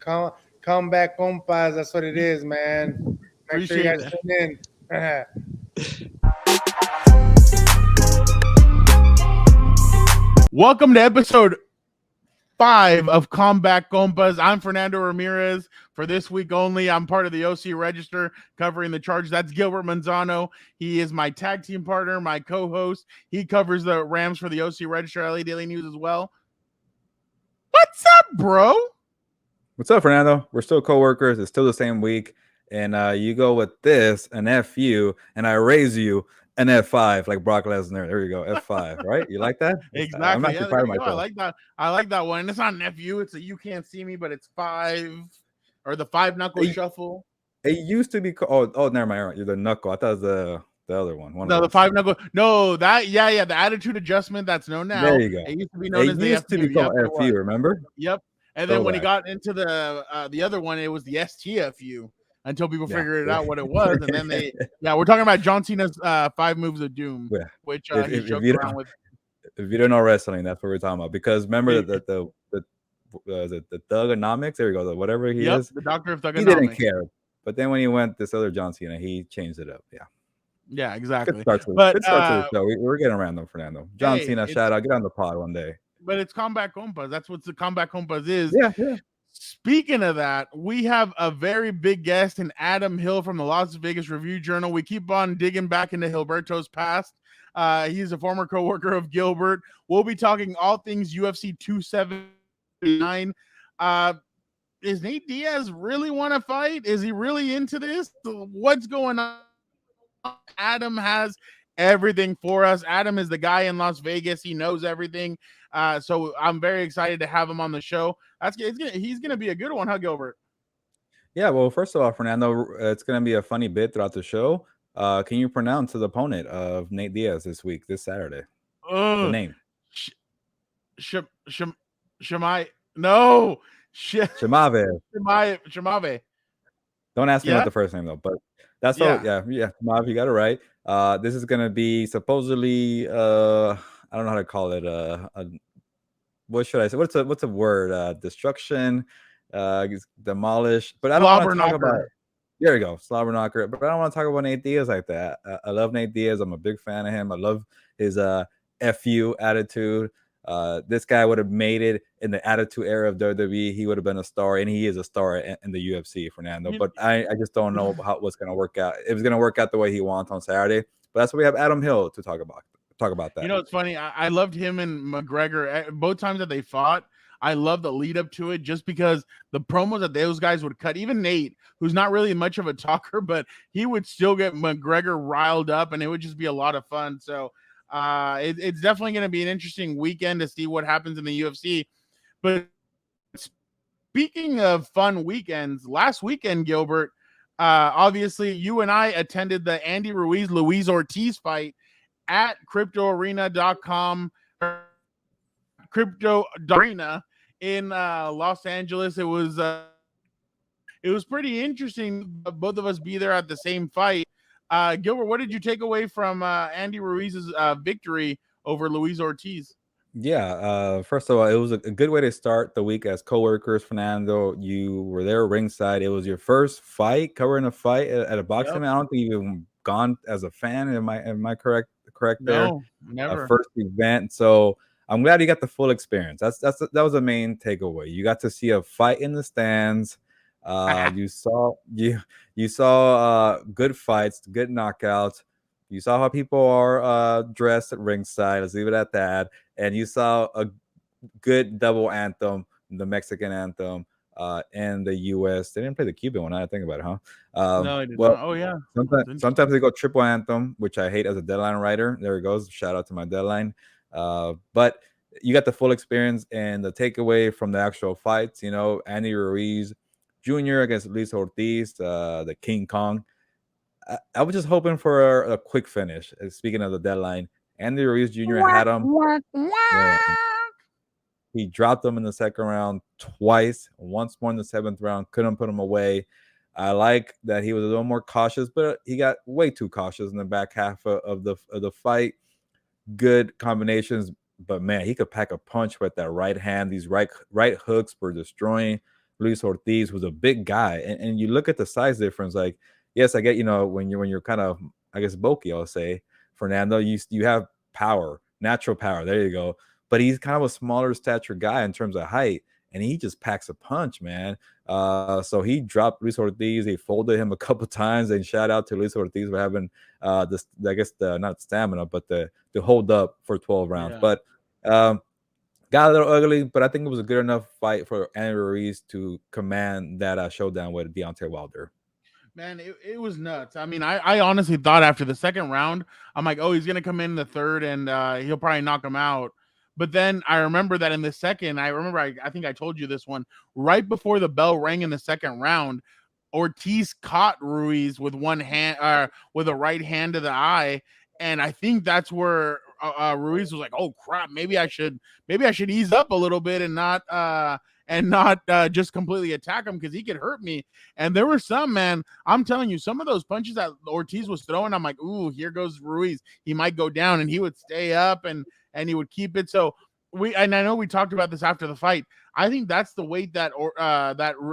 Come back, Compas. That's what it is, man. Make sure you guys tune in. Welcome to episode 5 of Combat Compas. I'm Fernando Ramirez. For this week only, I'm part of the OC Register covering the charge. That's Gilbert Manzano. He is my tag team partner, my co-host. He covers the Rams for the OC Register, LA Daily News as well. What's up, bro? What's up, Fernando? We're still co-workers. It's still the same week. And you go with this, an FU, and I raise you an F5 like Brock Lesnar. There you go, F5, right? You like that? Exactly. I'm actually proud of myself. I like that one. And it's not an FU. It's a you can't see me, but it's 5 or the 5 knuckle shuffle. It used to be never mind. You're the knuckle. I thought it was the other one. No, the 5 knuckle. No, that the attitude adjustment that's known now. There you go. It used to be known as the FU. It used to be called FU. Remember? Yep. And then when he got into the other one, it was the STFU until people figured it out what it was. And then we're talking about John Cena's 5 moves of doom, which he joked around with. If you don't know wrestling, that's what we're talking about. Because remember the Thugonomics, there we go, whatever he is. The doctor of Thugonomics. He didn't care. But then when he went this other John Cena, he changed it up. Yeah, exactly. Good start to the show. We're getting random, Fernando. John Cena, shout out. Get on the pod one day. But it's Combat Compas. That's what the Combat Compas is. Yeah. Speaking of that, we have a very big guest in Adam Hill from the Las Vegas Review-Journal. We keep on digging back into Gilberto's past. He's a former co-worker of Gilbert. We'll be talking all things UFC 279. Is Nate Diaz really want to fight? Is he really into this? What's going on? Adam has everything for us. Adam is the guy in Las Vegas. He knows everything. So I'm very excited to have him on the show. He's gonna be a good one, huh, Gilbert? Yeah, well, first of all, Fernando, it's gonna be a funny bit throughout the show. Can you pronounce the opponent of Nate Diaz this Saturday? The name. Chimaev. No. Chimaev. Don't ask me about the first name though, but that's all. Yeah. Chimaev, you got it right. This is gonna be supposedly I don't know how to call it. What should I say? What's a word? Destruction, demolish. But I don't want to talk about. There you go, slobber knocker. But I don't want to talk about Nate Diaz like that. I love Nate Diaz. I'm a big fan of him. I love his FU attitude. This guy would have made it in the attitude era of WWE. He would have been a star, and he is a star in the UFC, Fernando. But I just don't know what's going to work out. If it's going to work out the way he wants on Saturday. But that's what we have Adam Hill to talk about that. You know, it's funny. I loved him and McGregor both times that they fought. I love the lead up to it just because the promos that those guys would cut, even Nate, who's not really much of a talker, but he would still get McGregor riled up, and it would just be a lot of fun. So it's definitely going to be an interesting weekend to see what happens in the UFC. But speaking of fun weekends, last weekend, Gilbert, obviously you and I attended the Andy Ruiz-Luis Ortiz fight at cryptoarena.com, Crypto Arena in Los Angeles. It was pretty interesting. Both of us be there at the same fight. Gilbert, what did you take away from Andy Ruiz's victory over Luis Ortiz? Yeah, first of all, it was a good way to start the week as co-workers. Fernando, you were there ringside. It was your first fight, covering a fight at a boxing event. I don't think you've gone as a fan. Am I correct there? No, never. First event. So I'm glad you got the full experience. That was the main takeaway. You got to see a fight in the stands. You saw good fights, good knockouts. You saw how people are dressed at ringside. Let's leave it at that. And you saw a good double anthem, the Mexican anthem, and the U.S. They didn't play the Cuban one. I think about it, huh? No, they did not. Oh yeah. Sometimes they go triple anthem, which I hate as a deadline writer. There it goes. Shout out to my deadline. But you got the full experience and the takeaway from the actual fights. You know, Andy Ruiz Jr. against Ruiz-Ortiz, the King Kong. I was just hoping for a quick finish. Speaking of the deadline, Andy Ruiz Jr. had him. He dropped him in the second round twice, once more in the 7th round. Couldn't put him away. I like that he was a little more cautious, but he got way too cautious in the back half of the fight. Good combinations, but man, he could pack a punch with that right hand. These right hooks were destroying Luis Ortiz, who's a big guy, and you look at the size difference. Like, yes, I get, you know, when you're kind of, I guess, bulky, I'll say, Fernando, you have power, natural power. There you go. But he's kind of a smaller stature guy in terms of height, and he just packs a punch, man. So he dropped Luis Ortiz. He folded him a couple times. And shout out to Luis Ortiz for having this, I guess, the not stamina, but the hold up for 12 rounds. Yeah. But got a little ugly, but I think it was a good enough fight for Andy Ruiz to command that showdown with Deontay Wilder. Man, it was nuts. I mean, I honestly thought after the second round, I'm like, oh, he's going to come in the third and he'll probably knock him out. But then I remember that in the second, I think I told you this one, right before the bell rang in the second round, Ortiz caught Ruiz with one hand, with a right hand to the eye. And I think that's where Ruiz was like, oh crap, maybe I should ease up a little bit and not just completely attack him because he could hurt me. And there were some, man, I'm telling you, some of those punches that Ortiz was throwing, I'm like, ooh, here goes Ruiz. He might go down, and he would stay up and he would keep it. So I know we talked about this after the fight. I think that's the weight that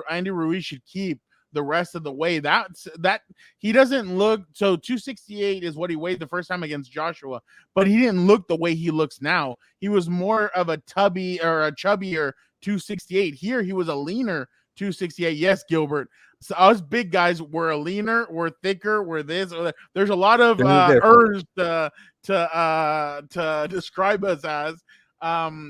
Andy Ruiz should keep the rest of the way. That he doesn't look, so 268 is what he weighed the first time against Joshua, but he didn't look the way he looks now. He was more of a tubby or a chubbier 268. Here he was a leaner 268. Yes, Gilbert. So us big guys were a leaner, we're thicker, we're this or that. There's a lot of ers to describe us as.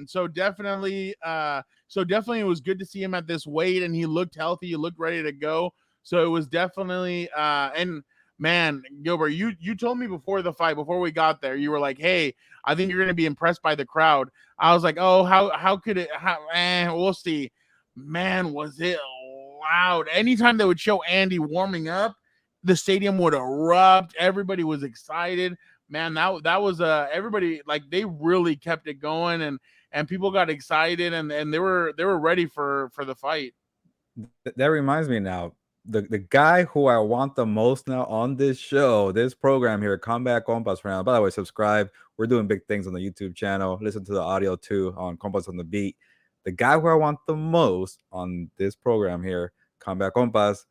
So definitely it was good to see him at this weight, and he looked healthy, he looked ready to go. So it was definitely and man, Gilbert, you told me before the fight, before we got there, you were like, hey, I think you're gonna be impressed by the crowd. I was like, oh, how could it, we'll see. Man, was it loud. Anytime they would show Andy warming up, the stadium would erupt. Everybody was excited. Man, that was everybody, like, they really kept it going, and people got excited, and they were ready for the fight. That reminds me now, the guy who I want the most now on this show, this program here, Combat Compas Fernando. By the way, subscribe. We're doing big things on the YouTube channel. Listen to the audio too on Compas on the Beat. The guy who I want the most on this program here, Combat Compas,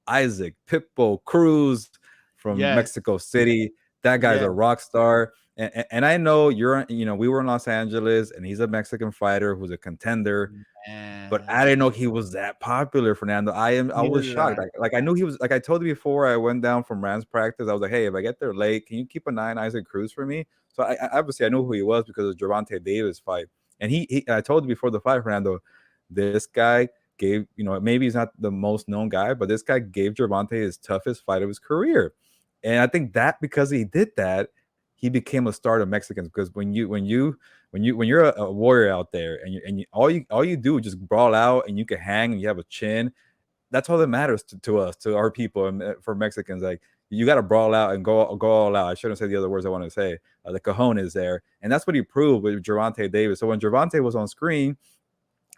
Isaac Pitbull Cruz from Mexico City. That guy's a rock star. And I know we were in Los Angeles, and he's a Mexican fighter who's a contender. Man. But I didn't know he was that popular, Fernando. I was shocked. Like I knew he was, like I told you before I went down from Rams practice. I was like, hey, if I get there late, can you keep an eye on Isaac Cruz for me? So I obviously I knew who he was because of Gervonta Davis fight. And I told you before the fight, Fernando, this guy gave, maybe he's not the most known guy, but this guy gave Gervonta his toughest fight of his career. And I think that because he did that, he became a star to Mexicans. Because when you're a warrior out there, and all you do is just brawl out, and you can hang, and you have a chin, that's all that matters to us, to our people, and for Mexicans. Like, you got to brawl out and go all out. I shouldn't say the other words I want to say. The cojones there, and that's what he proved with Gervonta Davis. So when Gervonta was on screen,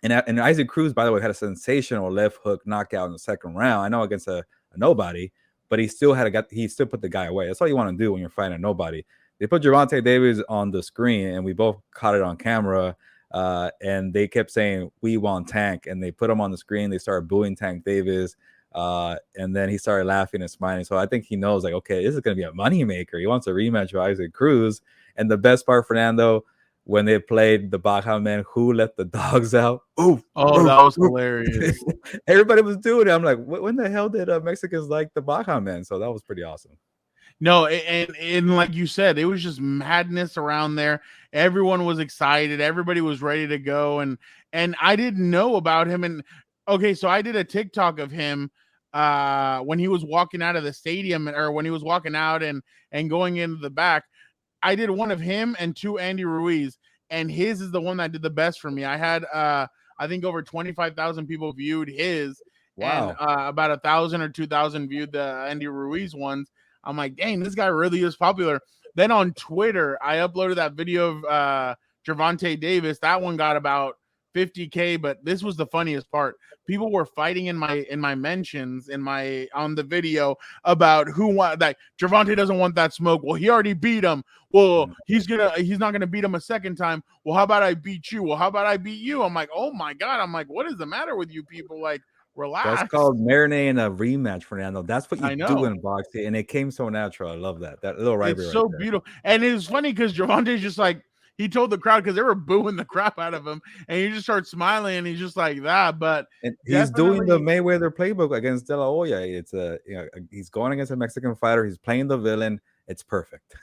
and Isaac Cruz, by the way, had a sensational left hook knockout in the second round. I know against a nobody, but he still put the guy away. That's all you want to do when you're fighting a nobody. They put Gervonta Davis on the screen, and we both caught it on camera. And they kept saying, "We want Tank," and they put him on the screen. They started booing Tank Davis, and then he started laughing and smiling. So I think he knows, like, okay, this is going to be a moneymaker. He wants a rematch with Isaac Cruz. And the best part, Fernando, when they played the Baja Man, who let the dogs out? That was hilarious. Everybody was doing it. I'm like, when the hell did Mexicans like the Baja Man? So that was pretty awesome. No, and like you said, it was just madness around there. Everyone was excited. Everybody was ready to go. And I didn't know about him. And okay, so I did a TikTok of him when he was walking out of the stadium, or when he was walking out and going into the back. I did one of him and two Andy Ruiz, and his is the one that did the best for me. I had I think over 25,000 people viewed his. Wow. And about 1,000 or 2,000 viewed the Andy Ruiz ones. I'm like, dang, this guy really is popular. Then on Twitter, I uploaded that video of Gervonta Davis. That one got about 50K, but this was the funniest part. People were fighting in my mentions on the video about who want that. Gervonta doesn't want that smoke. Well, he already beat him. Well, he's not gonna beat him a second time. Well, how about I beat you? Well, how about I beat you? I'm like, oh my god. I'm like, what is the matter with you people? Like, relax. That's called marinating a rematch, Fernando. That's what you do know. in boxing, and it came so natural. I love that. That little rivalry. It's so right beautiful, and it's funny because Gervonta's just like, he told the crowd because they were booing the crap out of him, and he just starts smiling, and he's just like that. But and he's doing the Mayweather playbook against De La Hoya. It's he's going against a Mexican fighter. He's playing the villain. It's perfect.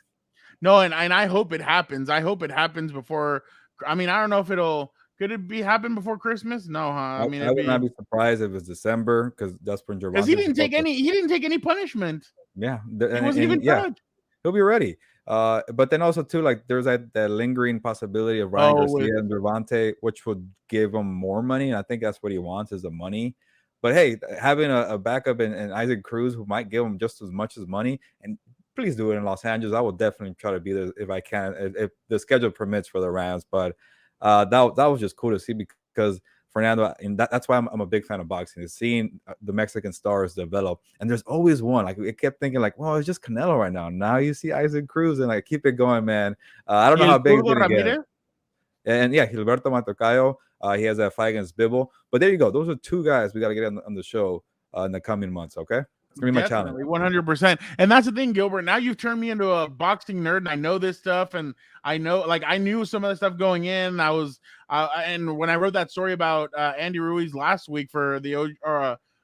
No, and I hope it happens. I hope it happens before. I mean, I don't know if it'll. Could it be happen before Christmas? No, huh? I mean, I would not be surprised if it's December because that's when Gervonta. Because he didn't take any punishment. Yeah, he wasn't even touched. He'll be ready. But then also too, like there's that lingering possibility of Ryan Garcia and Gervonta, which would give him more money. And I think that's what he wants is the money. But hey, having a backup in Isaac Cruz who might give him just as much as money, and please do it in Los Angeles. I will definitely try to be there if I can, if the schedule permits for the Rams. But that was just cool to see because Fernando, and that's why I'm a big fan of boxing, is seeing the Mexican stars develop. And there's always one. Like it kept thinking, like, well, it's just Canelo right now. Now you see Isaac Cruz, and like keep it going, man. I don't know how big it's gonna get. And yeah, Gilberto Matocayo, he has that fight against Bibble. But there you go. Those are two guys we got to get on the show in the coming months. Okay. It's gonna be my challenge. 100%. And that's the thing, Gilbert. Now you've turned me into a boxing nerd, and I know this stuff, and I know, like, I knew some of the stuff going in. And when I wrote that story about Andy Ruiz last week for the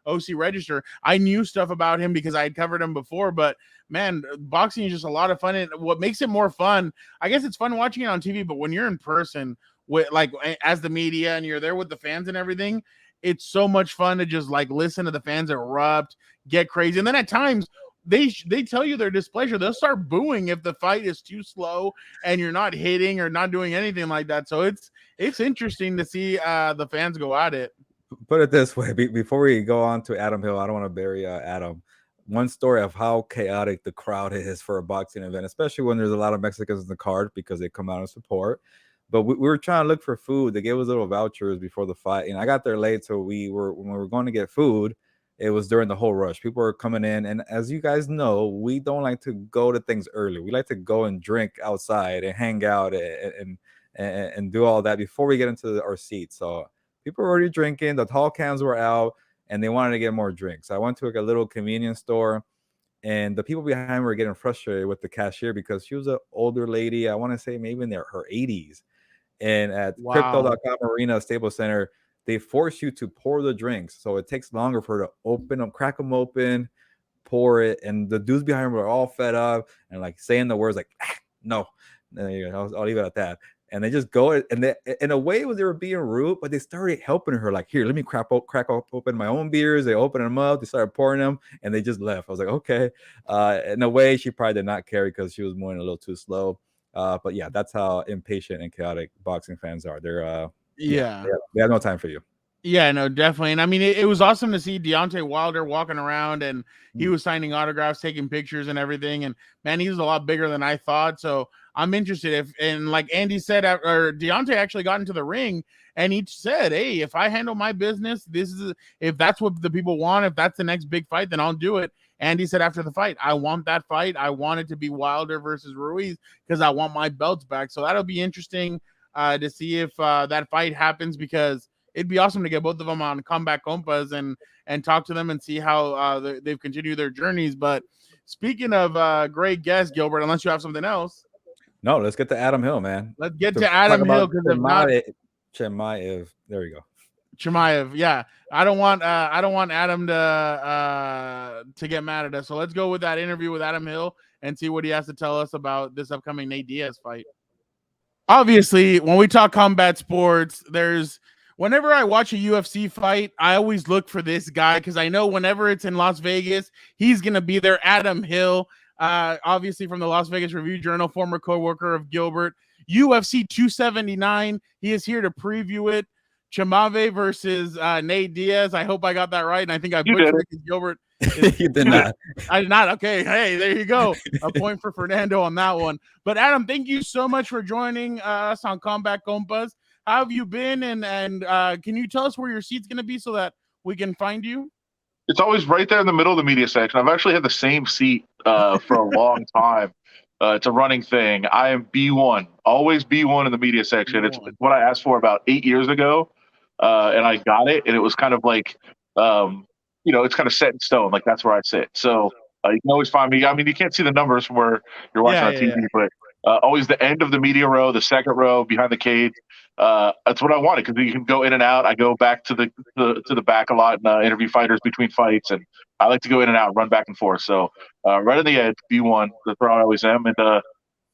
OC Register, I knew stuff about him because I had covered him before. But man, boxing is just a lot of fun, and what makes it more fun, I guess it's fun watching it on TV, but when you're in person with, like, as the media, and you're there with the fans and everything, it's so much fun to just like listen to the fans erupt, get crazy. And then at times they tell you their displeasure. They'll start booing if the fight is too slow and you're not hitting or not doing anything like that. So it's interesting to see the fans go at it. Put it this way, before we go on to Adam Hill, I don't want to bury Adam. One story of how chaotic the crowd is for a boxing event, especially when there's a lot of Mexicans in the card because they come out and support. But we were trying to look for food. They gave us little vouchers before the fight, and I got there late. So when we were going to get food, it was during the whole rush. People were coming in, and as you guys know, we don't like to go to things early. We like to go and drink outside and hang out and do all that before we get into our seats. So people were already drinking. The tall cans were out, and they wanted to get more drinks. I went to like a little convenience store, and the people behind were getting frustrated with the cashier because she was an older lady. I want to say maybe in her 80s. And at Crypto.com Arena Staples Center, they force you to pour the drinks. So it takes longer for her to open them, crack them open, pour it. And the dudes behind her were all fed up and like saying the words like, no. I'll leave it at that. And they just go, and they, in a way, they were being rude, but they started helping her. Like, here, let me crack open my own beers. They opened them up. They started pouring them, and they just left. I was like, okay. In a way, she probably did not care because she was moving a little too slow. But yeah, that's how impatient and chaotic boxing fans are. They're they have no time for you. Yeah, no, definitely. And I mean, it was awesome to see Deontay Wilder walking around, and he was signing autographs, taking pictures and everything. And man, he's a lot bigger than I thought. So I'm interested and like Andy said, or Deontay actually got into the ring and he said, hey, if I handle my business, if that's what the people want, if that's the next big fight, then I'll do it. Andy said after the fight, I want that fight. I want it to be Wilder versus Ruiz because I want my belts back. So that'll be interesting to see if that fight happens, because it'd be awesome to get both of them on Comeback Compas and talk to them and see how they've continued their journeys. But speaking of great guests, Gilbert, unless you have something else. No, let's get to Adam Hill, man. Let's get to Adam Hill, because if not, Chimaev. There you go. Chimaev, yeah. I don't want Adam to get mad at us. So let's go with that interview with Adam Hill and see what he has to tell us about this upcoming Nate Diaz fight. Obviously, when we talk combat sports, whenever I watch a UFC fight, I always look for this guy because I know whenever it's in Las Vegas, he's going to be there. Adam Hill, obviously from the Las Vegas Review-Journal, former co-worker of Gilbert. UFC 279, he is here to preview it. Chimaev versus Nate Diaz. I hope I got that right, and I think I butchered it. Gilbert. You did not. I did not. Okay, hey, there you go. A point for Fernando on that one. But Adam, thank you so much for joining us on Combat Compas. How have you been? And can you tell us where your seat's going to be so that we can find you? It's always right there in the middle of the media section. I've actually had the same seat for a long time. It's a running thing. I am B1, always B1 in the media section. It's what I asked for about 8 years ago, and I got it. And it was kind of like it's kind of set in stone. Like that's where I sit. So you can always find me. I mean, you can't see the numbers from where you're watching on TV, but always the end of the media row, the second row behind the cage. That's what I wanted because you can go in and out. I go back to the back a lot and interview fighters between fights, and I like to go in and out, run back and forth. So right on the edge, B1. That's where I always am, and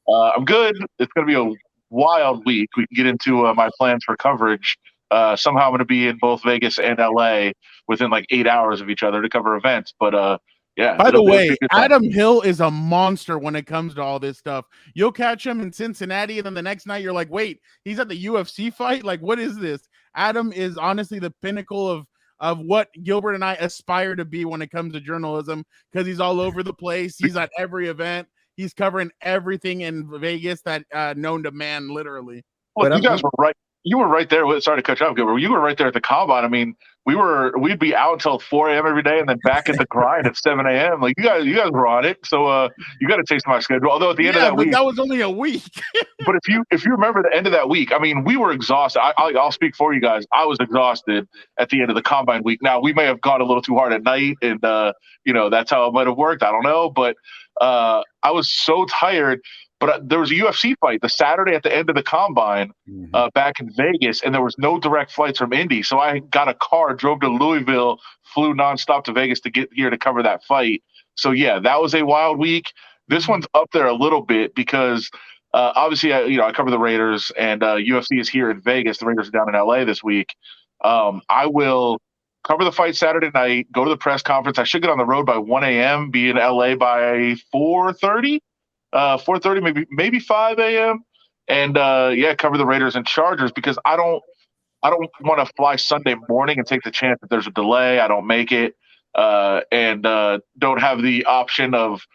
I'm good. It's going to be a wild week. We can get into my plans for coverage. Somehow I'm going to be in both Vegas and LA within like 8 hours of each other to cover events. But yeah. By the way, Adam Hill is a monster when it comes to all this stuff. You'll catch him in Cincinnati, and then the next night you're like, wait, he's at the UFC fight? Like, what is this? Adam is honestly the pinnacle of what Gilbert and I aspire to be when it comes to journalism, because he's all over the place. He's at every event. He's covering everything in Vegas that known to man, literally. Well, you guys were right. You were right there. Sorry to cut you off, Gilbert. You were right there at the Combine. I mean, we'd be out until 4 a.m. every day, and then back at the grind at 7 a.m. Like you guys were on it. So you got to taste my schedule. Although at the end of that week, that was only a week. But if you remember the end of that week, I mean, we were exhausted. I'll speak for you guys. I was exhausted at the end of the Combine week. Now we may have gone a little too hard at night, and that's how it might have worked. I don't know, but I was so tired. But there was a UFC fight the Saturday at the end of the Combine back in Vegas, and there was no direct flights from Indy. So I got a car, drove to Louisville, flew nonstop to Vegas to get here to cover that fight. So, yeah, that was a wild week. This one's up there a little bit because obviously, I cover the Raiders, and UFC is here in Vegas. The Raiders are down in L.A. this week. I will cover the fight Saturday night, go to the press conference. I should get on the road by 1 a.m., be in L.A. by 4:30. 4:30, maybe 5 a.m. And cover the Raiders and Chargers because I don't want to fly Sunday morning and take the chance that there's a delay. I don't make it, and don't have the option of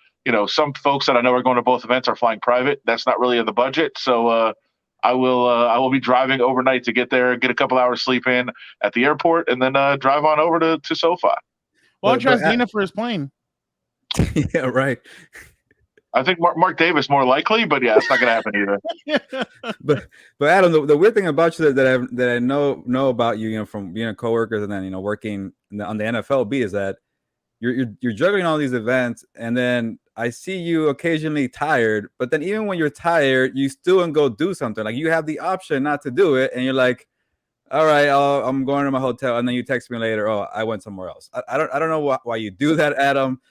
some folks that I know are going to both events are flying private. That's not really in the budget, so I will be driving overnight to get there, get a couple hours sleep in at the airport, and then drive on over to SoFi. Well, I'll trust Dana for his plane. Yeah, right. I think Mark Davis more likely, but yeah, it's not going to happen either. But Adam, the weird thing about you that I know about you, from being a coworkers and then working on the NFL beat is that you're juggling all these events, and then I see you occasionally tired. But then even when you're tired, you still and go do something. Like you have the option not to do it, and you're like, all right, I'm going to my hotel, and then you text me later. Oh, I went somewhere else. I don't know why you do that, Adam.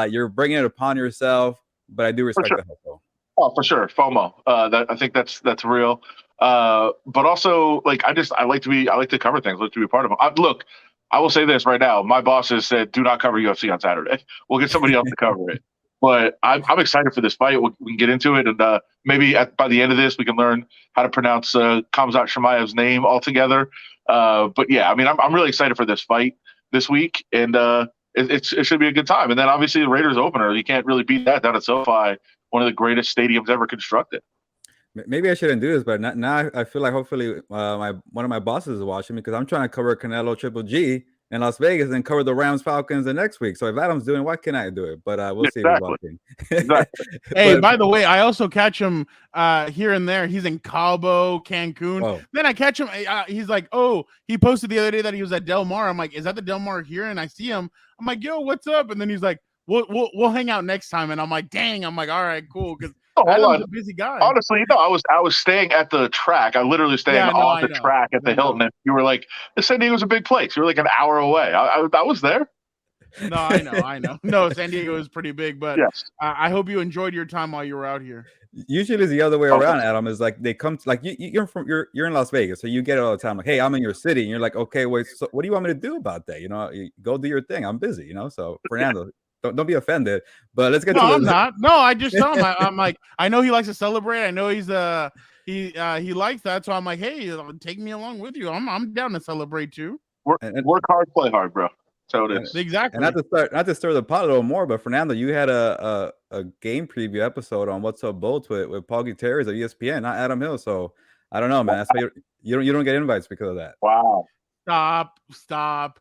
You're bringing it upon yourself. But I do respect the hustle. Oh, for sure, FOMO. I think that's real. But also, like I like to cover things. I like to be a part of them. Look, I will say this right now. My boss has said, do not cover UFC on Saturday. We'll get somebody else to cover it. But I'm excited for this fight. We can get into it, and maybe by the end of this, we can learn how to pronounce Khamzat Chimaev's name altogether. But yeah, I mean, I'm really excited for this fight this week, and it should be a good time. And then obviously the Raiders opener, you can't really beat that down at SoFi, one of the greatest stadiums ever constructed. Maybe I shouldn't do this, but now I feel like hopefully one of my bosses is watching me because I'm trying to cover Canelo Triple G in Las Vegas and cover the Rams Falcons the next week. So if Adam's doing, why can't I do it? But we'll see. Exactly. Hey, by the way, I also catch him here and there. He's in Cabo, Cancun. Whoa. Then I catch him. He's like, oh, he posted the other day that he was at Del Mar. I'm like, is that the Del Mar here? And I see him. I'm like, yo, what's up? And then he's like, we'll hang out next time. And I'm like, dang. I'm like, all right, cool. Because Adam's a busy guy. Honestly, no, I was staying at the track. I literally staying on the track at the Hilton. And you were like, San Diego's a big place. You were like an hour away. I was there. No, I know. No, San Diego is pretty big, but yes. I hope you enjoyed your time while you were out here. Usually it's the other way around, Adam. Is like they come like you're in Las Vegas, so you get it all the time. Like, hey, I'm in your city, and you're like, okay, wait, so what do you want me to do about that? You go do your thing. I'm busy, So Fernando, don't be offended. But let's get to I'm not. No, I just tell him. I'm like, I know he likes to celebrate. I know he's he likes that, so I'm like, hey, take me along with you. I'm down to celebrate too. Work hard, play hard, bro. So it is. Exactly. And not to stir the pot a little more, but Fernando, you had a game preview episode on What's Up Bolts with Paul Gutierrez of ESPN, not Adam Hill. So I don't know, man. That's why you don't get invites because of that. Wow. Stop.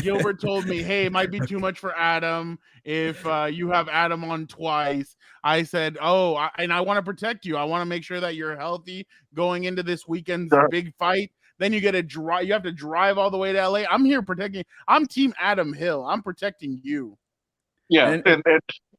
Gilbert told me, hey, it might be too much for Adam if you have Adam on twice. I said, and I want to protect you. I want to make sure that you're healthy going into this weekend's big fight Then you get a drive. You have to drive all the way to LA. I'm here protecting. I'm Team Adam Hill. I'm protecting you. Yeah, and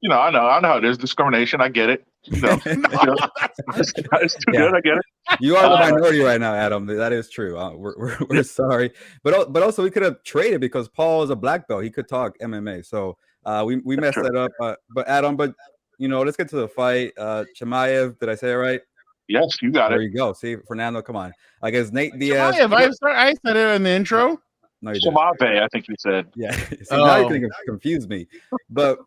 you know, I know how it is. Discrimination. I get it. You know, it's too good. I get it. You are the minority right now, Adam. That is true. We're sorry, but also we could have traded because Paul is a black belt. He could talk MMA, so we messed that up. But Adam, let's get to the fight. Chimaev, did I say it right? Yes, you got it. There you go. See, Fernando, come on. I guess Nate Diaz. Chimaev, I said it in the intro. No, you didn't. Chimaev, I think you said. Yeah. See, now you're going to confuse me. But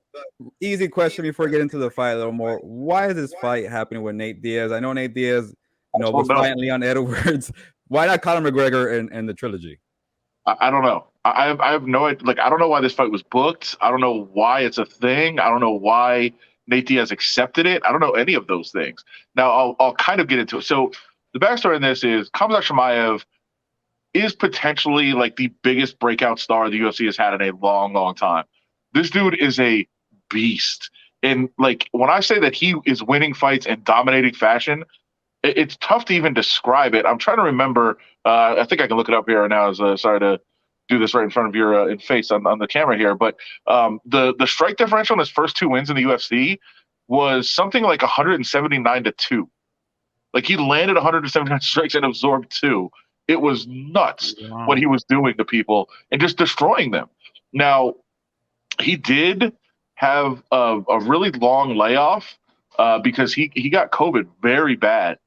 easy question before we get into the fight a little more. Why is this fight happening with Nate Diaz? I know Nate Diaz, was fighting Leon Edwards. Why not Conor McGregor in the trilogy? I don't know. I have no idea. Like, I don't know why this fight was booked. I don't know why it's a thing. I don't know why Nate Diaz accepted it. I don't know any of those things. Now, I'll kind of get into it. So the backstory in this is Khamzat Chimaev is potentially like the biggest breakout star the UFC has had in a long, long time. This dude is a beast. And like when I say that he is winning fights in dominating fashion, it's tough to even describe it. I'm trying to remember. I think I can look it up here now. Sorry to do this right in front of your face on the camera here. But the strike differential in his first 2 wins in the UFC was something like 179-2. Like he landed 179 strikes and absorbed 2. It was nuts what he was doing to people and just destroying them. Now, he did have a really long layoff because he got COVID very bad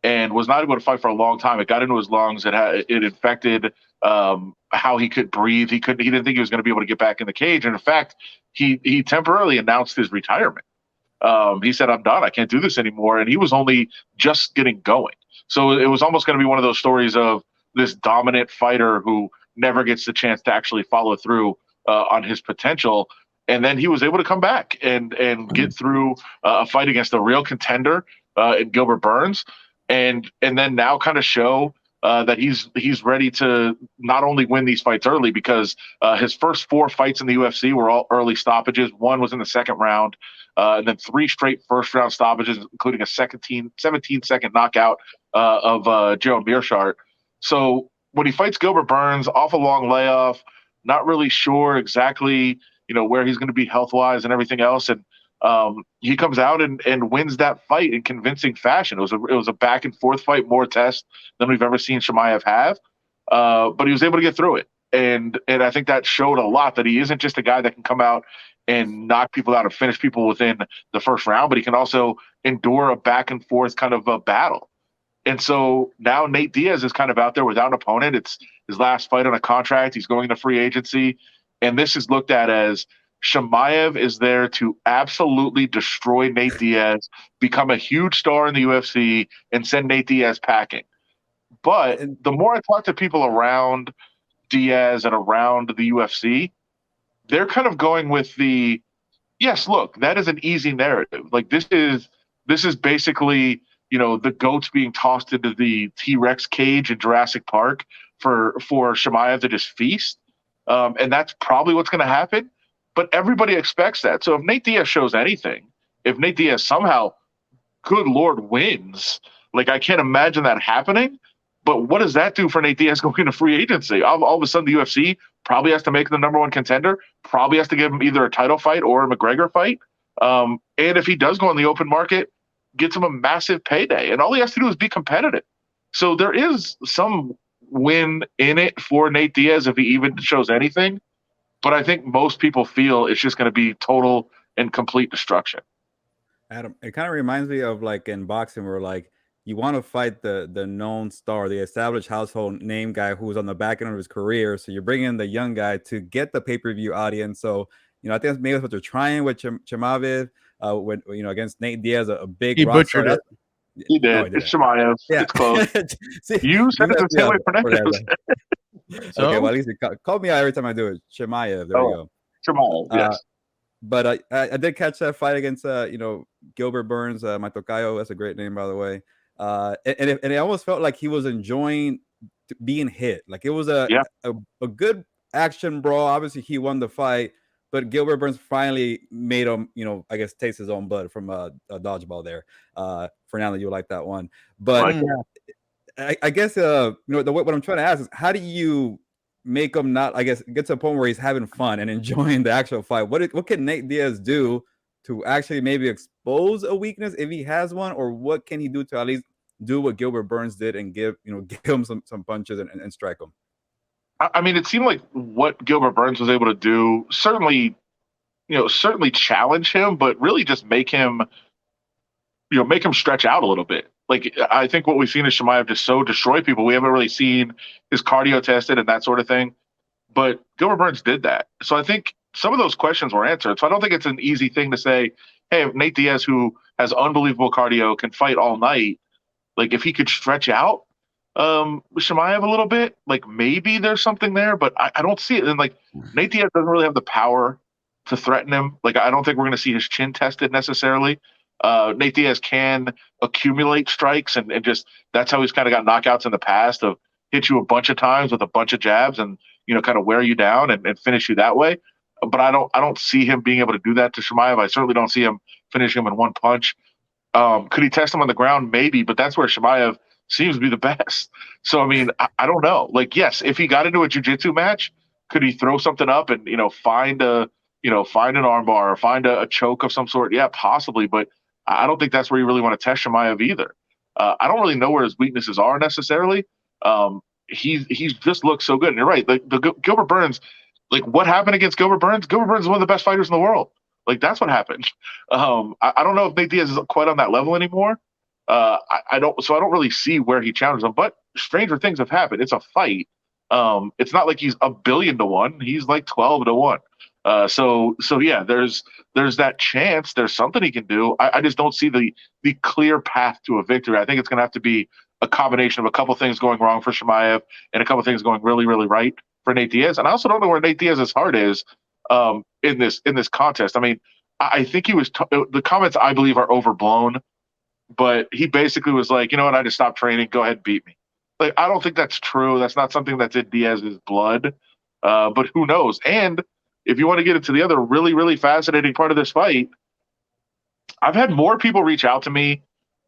and was not able to fight for a long time. It got into his lungs. It infected how he could breathe. He didn't think he was going to be able to get back in the cage. And in fact, he temporarily announced his retirement. He said, "I'm done. I can't do this anymore." And he was only just getting going. So it was almost going to be one of those stories of this dominant fighter who never gets the chance to actually follow through on his potential. And then he was able to come back and get through a fight against a real contender in Gilbert Burns. And then now kind of show that he's ready to not only win these fights early because his first 4 fights in the UFC were all early stoppages. 1 was in the second round, and then 3 straight first-round stoppages, including a 17-second knockout of Gerald Mearshart. So when he fights Gilbert Burns, off a long layoff, not really sure exactly where he's going to be health-wise and everything else, and he comes out and wins that fight in convincing fashion. It was a back and forth fight, more test than we've ever seen Chimaev have, but he was able to get through it, and I think that showed a lot that he isn't just a guy that can come out and knock people out and finish people within the first round, but he can also endure a back and forth kind of a battle. And so now Nate Diaz is kind of out there without an opponent. It's his last fight on a contract. He's going to free agency, and this is looked at as Chimaev is there to absolutely destroy Nate Diaz, become a huge star in the UFC, and send Nate Diaz packing. But the more I talk to people around Diaz and around the UFC, they're kind of going with the, yes, look, that is an easy narrative. Like this is basically, the goats being tossed into the T-Rex cage in Jurassic Park for Chimaev to just feast. And that's probably what's going to happen. But everybody expects that. So if Nate Diaz shows anything, if Nate Diaz somehow, good Lord, wins, like I can't imagine that happening. But what does that do for Nate Diaz going to free agency? All of a sudden, the UFC probably has to make him the number 1 contender, probably has to give him either a title fight or a McGregor fight. And if he does go on the open market, gets him a massive payday. And all he has to do is be competitive. So there is some win in it for Nate Diaz if he even shows anything. But I think most people feel it's just going to be total and complete destruction. Adam, it kind of reminds me of like in boxing where like you want to fight the known star, the established household name guy who's on the back end of his career. So you're bringing in the young guy to get the pay-per-view audience. So, I think that's maybe what they're trying with Chimaev, when against Nate Diaz, a big. He butchered it. He did. It's Chimaev. Yeah. It's close. See, you said it the same way Fernandez. So? Okay, well, at least you call me out every time I do it. Chimaev. There we go. Chimaev, yes. But I did catch that fight against Gilbert Burns, my tocayo. That's a great name, by the way. And it almost felt like he was enjoying being hit. Like it was a good action brawl. Obviously, he won the fight, but Gilbert Burns finally made him, I guess, taste his own blood from a dodgeball there. Fernando, you like that one. But I guess what I'm trying to ask is, how do you make him not, I guess, get to a point where he's having fun and enjoying the actual fight? What can Nate Diaz do to actually maybe expose a weakness if he has one, or what can he do to at least do what Gilbert Burns did and give him some punches and strike him? I mean, it seemed like what Gilbert Burns was able to do certainly challenge him, but really just make him stretch out a little bit. Like, I think what we've seen is Chimaev just so destroy people. We haven't really seen his cardio tested and that sort of thing. But Gilbert Burns did that. So I think some of those questions were answered. So I don't think it's an easy thing to say, hey, if Nate Diaz, who has unbelievable cardio, can fight all night, like if he could stretch out Chimaev a little bit, like maybe there's something there, but I don't see it. And like Nate Diaz doesn't really have the power to threaten him. Like, I don't think we're going to see his chin tested necessarily. Nate Diaz can accumulate strikes and just that's how he's kind of got knockouts in the past, of hit you a bunch of times with a bunch of jabs and kind of wear you down and finish you that way. But I don't see him being able to do that to Chimaev. I certainly don't see him finishing him in one punch. Could he test him on the ground? Maybe, but that's where Chimaev seems to be the best. So I mean, I don't know. Like, yes, if he got into a jiu-jitsu match, could he throw something up and find an armbar or find a choke of some sort? Yeah, possibly, but I don't think that's where you really want to test Chimaev either. I don't really know where his weaknesses are necessarily. He's just looked so good. And you're right. The Gilbert Burns, like what happened against Gilbert Burns? Gilbert Burns is one of the best fighters in the world. Like that's what happened. I don't know if Nate Diaz is quite on that level anymore. I don't really see where he challenges him. But stranger things have happened. It's a fight. It's not like he's 1,000,000,000 to 1. He's like 12 to 1. So yeah, there's that chance. There's something he can do. I just don't see the clear path to a victory. I think it's going to have to be a combination of a couple things going wrong for Chimaev and a couple things going really, really right for Nate Diaz. And I also don't know where Nate Diaz's heart is in this contest. I mean, I think he was the comments I believe are overblown, but he basically was like, you know what, I just stopped training. Go ahead and beat me. Like, I don't think that's true. That's not something that's in Diaz's blood. But who knows? And if you want to get into the other really, really fascinating part of this fight, I've had more people reach out to me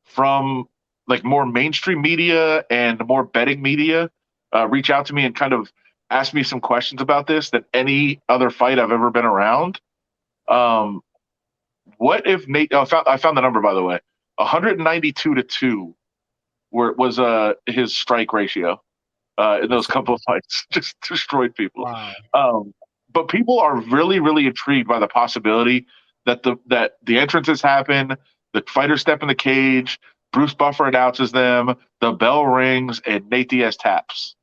from like more mainstream media and more betting media reach out to me and kind of ask me some questions about this than any other fight I've ever been around. What if Nate? I found the number, by the way. 192 to 2 was his strike ratio in those couple of fights. Just destroyed people. Wow. But people are really, really intrigued by the possibility that the entrances happen, the fighters step in the cage, Bruce Buffer announces them, the bell rings, and Nate Diaz taps.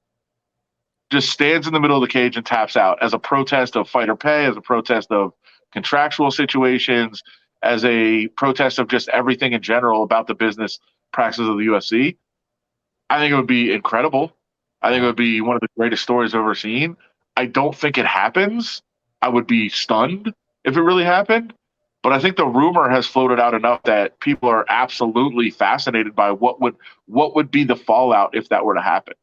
Just stands in the middle of the cage and taps out as a protest of fighter pay, as a protest of contractual situations, as a protest of just everything in general about the business practices of the UFC. I think it would be incredible. I think it would be one of the greatest stories I've ever seen. I don't think it happens. I would be stunned if it really happened. But I think the rumor has floated out enough that people are absolutely fascinated by what would be the fallout if that were to happen.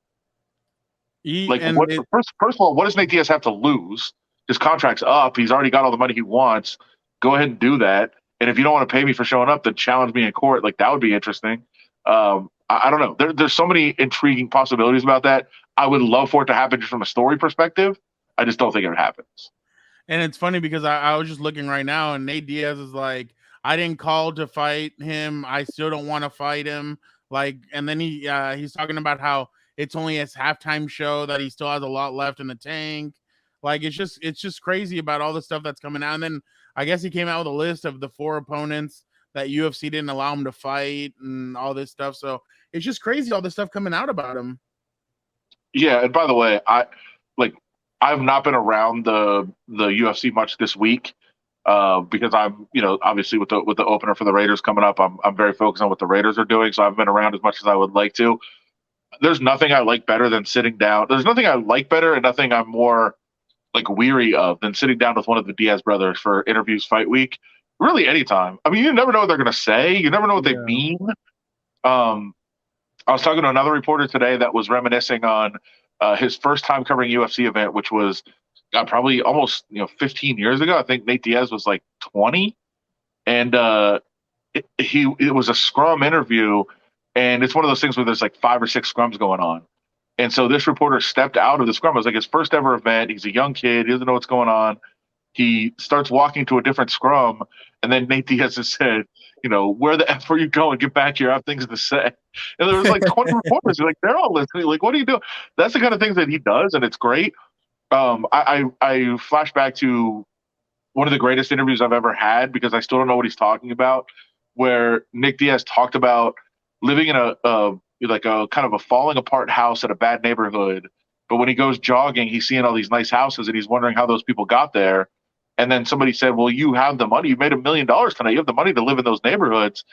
First of all, what does Nate Diaz have to lose? His contract's up. He's already got all the money he wants. Go ahead and do that. And if you don't want to pay me for showing up, then challenge me in court. Like, that would be interesting. I don't know. There's so many intriguing possibilities about that. I would love for it to happen just from a story perspective. I just don't think it happens. And it's funny because I was just looking right now, and Nate Diaz is like, I didn't call to fight him. I still don't want to fight him. Like, and then he's talking about how it's only his halftime show, that he still has a lot left in the tank. Like, it's just crazy about all the stuff that's coming out. And then I guess he came out with a list of the 4 opponents that UFC didn't allow him to fight and all this stuff. So it's just crazy, all this stuff coming out about him. Yeah, and by the way, I've not been around the UFC much this week because I'm, obviously with the opener for the Raiders coming up, I'm very focused on what the Raiders are doing. So I haven't been around as much as I would like to. There's nothing I like better than sitting down. There's nothing I like better and nothing I'm more like weary of than sitting down with one of the Diaz brothers for interviews fight week. Really, anytime. I mean, you never know what they're going to say. You never know what they mean. I was talking to another reporter today that was reminiscing on his first time covering UFC event, which was probably almost 15 years ago. I think Nate Diaz was like 20, and it was a scrum interview, And it's one of those things where there's like 5 or 6 scrums going on. And so this reporter stepped out of the scrum. It was like his first ever event. He's a young kid. He doesn't know what's going on. He starts walking to a different scrum. And then Nate Diaz has said, where the F are you going? Get back here. I have things to say. And there was like 20 reporters. Like, they're all listening. Like, what are you doing? That's the kind of things that he does, and it's great. I flash back to one of the greatest interviews I've ever had, because I still don't know what he's talking about, where Nick Diaz talked about living in a kind of a falling apart house in a bad neighborhood. But when he goes jogging, he's seeing all these nice houses, and he's wondering how those people got there. And then somebody said, well, you have the money. You made $1 million tonight. You have the money to live in those neighborhoods.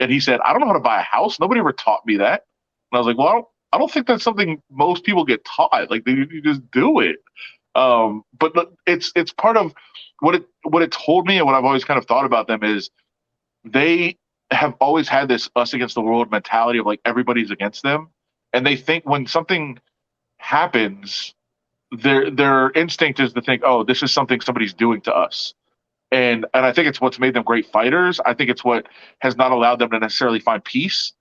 And he said, I don't know how to buy a house. Nobody ever taught me that. And I was like, well, I don't think that's something most people get taught. Like, you just do it. But it's part of what it told me, and what I've always kind of thought about them is they have always had this us against the world mentality of like everybody's against them. And they think when something happens, their instinct is to think, oh, this is something somebody's doing to us. And I think it's what's made them great fighters. I think it's what has not allowed them to necessarily find peace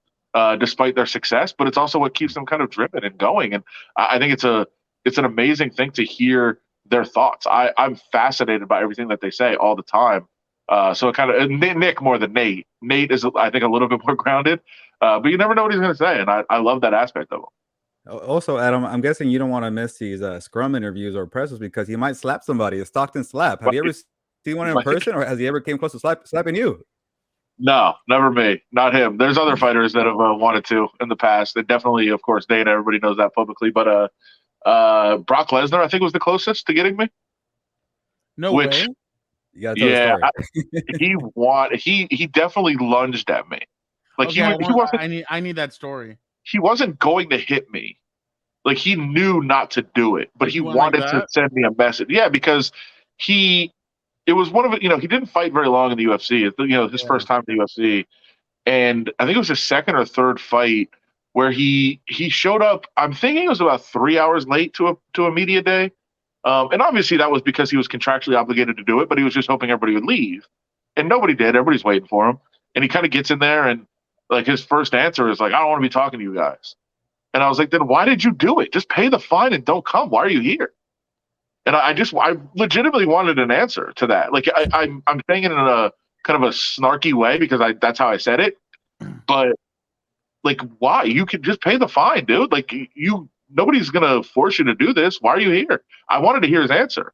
despite their success, but it's also what keeps them kind of driven and going. And I think it's an amazing thing to hear their thoughts. I'm fascinated by everything that they say all the time. So it kind of Nick more than Nate. Nate is, I think, a little bit more grounded, but you never know what he's going to say, and I love that aspect of him. Also, Adam, I'm guessing you don't want to miss these scrum interviews or presses because he might slap somebody. A Stockton slap. Have you ever seen one in person, or has he ever came close to slapping you? No, never me. Not him. There's other fighters that have wanted to in the past. And definitely, of course, Dana. Everybody knows that publicly. But Brock Lesnar, I think, was the closest to getting me. No way. You gotta tell the story. He definitely lunged at me. Like, okay, I need that story. He wasn't going to hit me. Like, he knew not to do it, but he wanted to send me a message. Yeah, because it was one of it. He didn't fight very long in the UFC. It's, his first time in the UFC, and I think it was his second or third fight where he showed up. I'm thinking it was about 3 hours late to a media day, and obviously that was because he was contractually obligated to do it, but he was just hoping everybody would leave, and nobody did. Everybody's waiting for him, and he kind of gets in there, and like his first answer is like, I don't want to be talking to you guys. And I was like, then why did you do it? Just pay the fine and don't come. Why are you here? And I legitimately wanted an answer to that. Like, I'm saying it in a kind of a snarky way because that's how I said it. But like, why? You can just pay the fine, dude. Like, nobody's gonna force you to do this. Why are you here? I wanted to hear his answer,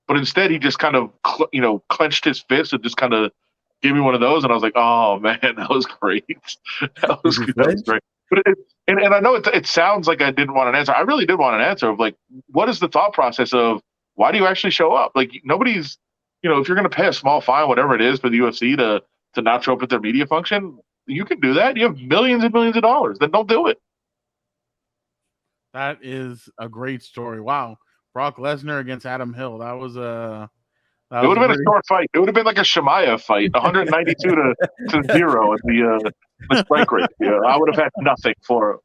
but instead he just kind of clenched his fist and just kind of gave me one of those, and I was like, oh man, that was great. That was great. But and I know it sounds like I didn't want an answer. I really did want an answer of like, what is the thought process of why do you actually show up? Like, nobody's, if you're going to pay a small fine, whatever it is, for the UFC to not show up at their media function, you can do that. You have millions and millions of dollars. Then don't do it. That is a great story. Wow. Brock Lesnar against Adam Hill. That was it would have been a short fight. It would have been like a Chimaev fight, 192 to 0 at the strike rate. I would have had nothing for him.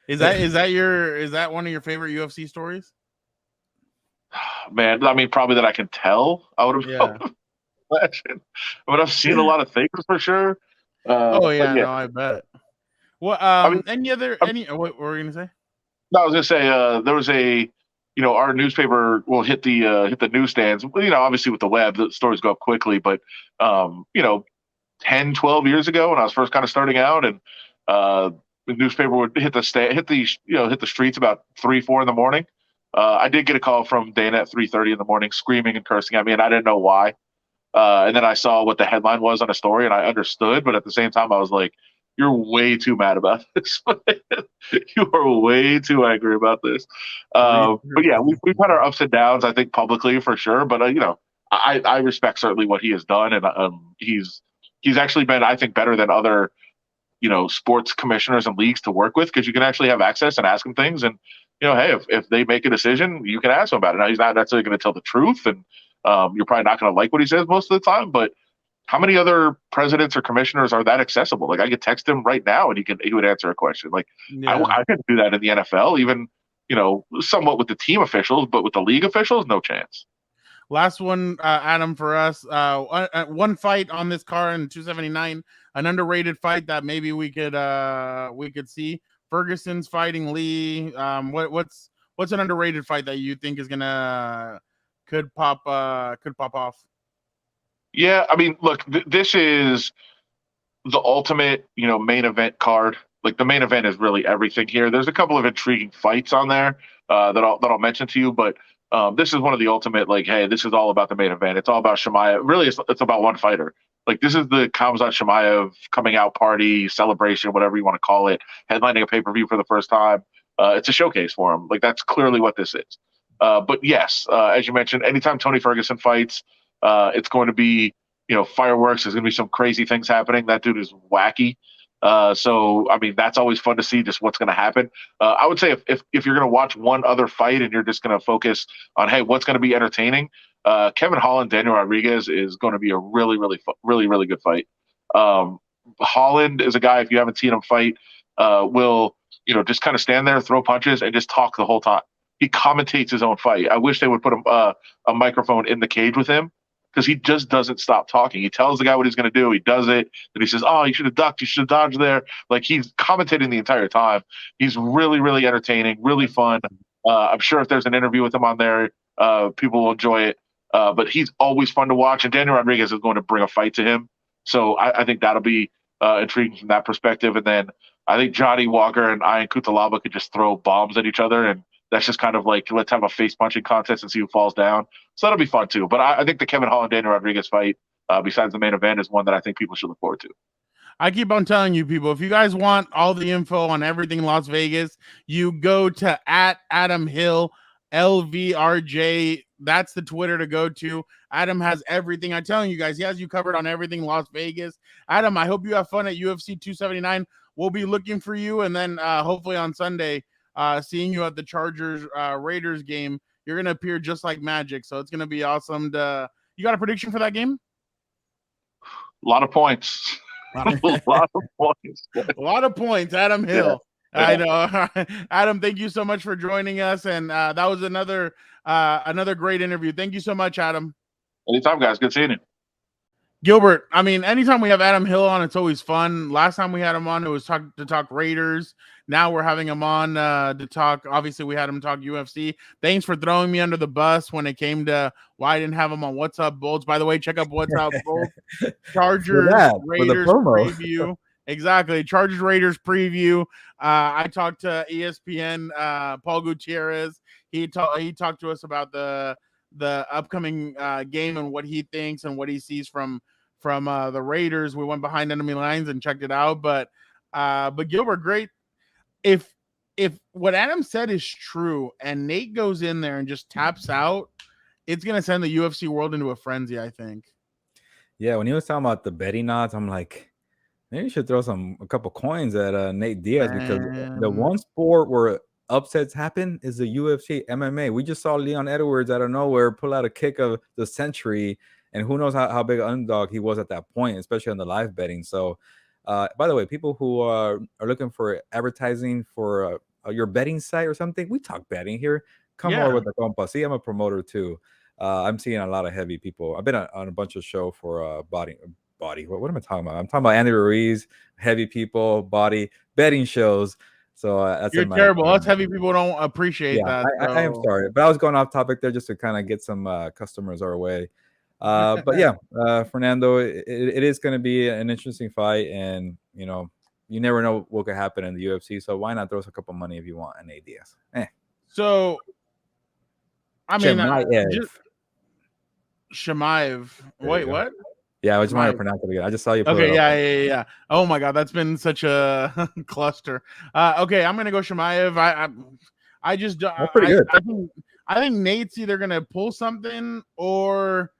Is that one of your favorite UFC stories? Man, I mean, probably that I can tell. I would have. Yeah. But I've seen a lot of things for sure. No, I bet. Well, what were you gonna say? No, I was gonna say there was our newspaper will hit the newsstands. Obviously with the web, the stories go up quickly. But 10, 12 years ago when I was first kind of starting out, and the newspaper would hit the streets about 3, 4 in the morning. I did get a call from Dana at 3:30 in the morning, screaming and cursing at me, and I didn't know why. And then I saw what the headline was on a story, and I understood. But at the same time, I was like, "You're way too mad about this. You are way too angry about this." But yeah, we've had our ups and downs, I think, publicly for sure. But I respect certainly what he has done, and he's actually been, I think, better than other sports commissioners and leagues to work with, because you can actually have access and ask him things, and hey, if they make a decision, you can ask him about it. Now, he's not necessarily going to tell the truth, and you're probably not going to like what he says most of the time, but how many other presidents or commissioners are that accessible? Like, I could text him right now and he would answer a question. Like, I couldn't do that in the NFL, even, somewhat with the team officials, but with the league officials, no chance. last one, Adam, for us. One fight on this card in 279, an underrated fight that maybe we could see. Ferguson's fighting Lee. What's an underrated fight that you think is could pop off? Yeah, I mean, look, this is the ultimate, main event card. Like, the main event is really everything here. There's a couple of intriguing fights on there that I'll mention to you, but this is one of the ultimate, like, hey, this is all about the main event. It's all about Chimaev. Really, it's about one fighter. Like, this is the Khamzat Chimaev coming out party, celebration, whatever you want to call it, headlining a pay-per-view for the first time. It's a showcase for him. Like, that's clearly what this is. But yes, as you mentioned, anytime Tony Ferguson fights, it's going to be, fireworks. There's going to be some crazy things happening. That dude is wacky. So, I mean, that's always fun to see just what's going to happen. I would say if you're going to watch one other fight and you're just going to focus on, hey, what's going to be entertaining, Kevin Holland, Daniel Rodriguez is going to be a really, really good fight. Holland is a guy, if you haven't seen him fight, will, just kind of stand there, throw punches, and just talk the whole time. He commentates his own fight. I wish they would put a microphone in the cage with him, because he just doesn't stop talking. He tells the guy what he's going to do. He does it. Then he says, oh, you should have ducked. You should have dodged there. Like, he's commentating the entire time. He's really, really entertaining, really fun. I'm sure if there's an interview with him on there, people will enjoy it. But he's always fun to watch. And Daniel Rodriguez is going to bring a fight to him. So I think that'll be intriguing from that perspective. And then I think Johnny Walker and Ian Cutelaba could just throw bombs at each other, and that's just kind of like, let's have a face punching contest and see who falls down. So that'll be fun too. But I think the Kevin Holland, Daniel Rodriguez fight, besides the main event, is one that I think people should look forward to. I keep on telling you, people, if you guys want all the info on everything Las Vegas, you go to @Adam Hill, LVRJ. That's the Twitter to go to. Adam has everything. I'm telling you guys, he has you covered on everything Las Vegas. Adam, I hope you have fun at UFC 279. We'll be looking for you, and then hopefully on Sunday, seeing you at the Chargers Raiders game. You're gonna appear just like magic, so it's gonna be awesome. You got a prediction for that game? A lot of points. A lot of points. A lot of points, Adam Hill. Yeah. I know. Adam, thank you so much for joining us, and that was another great interview. Thank you so much, Adam. Anytime, guys. Good seeing you. Gilbert, I mean, anytime we have Adam Hill on, it's always fun. Last time we had him on, it was to talk Raiders. Now we're having him on to talk. Obviously, we had him talk UFC. Thanks for throwing me under the bus when it came to why I didn't have him on What's Up Bolts. By the way, check out What's Up Bolts. Chargers Raiders preview. Exactly. Chargers Raiders preview. I talked to ESPN Paul Gutierrez. He talked to us about the upcoming game and what he thinks and what he sees from the Raiders. We went behind enemy lines and checked it out. But Gilbert, great. If what Adam said is true and Nate goes in there and just taps out, it's gonna send the UFC world into a frenzy, I think. Yeah, when he was talking about the betting odds, I'm like, maybe you should throw a couple coins at Nate Diaz, because the one sport where upsets happen is the UFC MMA. We just saw Leon Edwards out of nowhere pull out a kick of the century, and who knows how big an underdog he was at that point, especially on the live betting. So by the way, people who are looking for advertising for your betting site or something, we talk betting here. Come over with the Compas. See, I'm a promoter too. I'm seeing a lot of heavy people. I've been on a bunch of shows for body. What am I talking about? I'm talking about Andy Ruiz, heavy people, body betting shows. So that's you're terrible. Us heavy people don't appreciate that. I am sorry, but I was going off topic there just to kind of get some customers our way. But yeah, Fernando, it is going to be an interesting fight, and you never know what could happen in the UFC. So why not throw us a couple money if you want an ADS? So, I mean, Chimaev. Wait, what? Yeah, I just want to pronounce it again. I just saw you. Okay, yeah. Oh my God, that's been such a cluster. Okay, I'm gonna go Chimaev. I just that's pretty good. I think Nate's either gonna pull something, or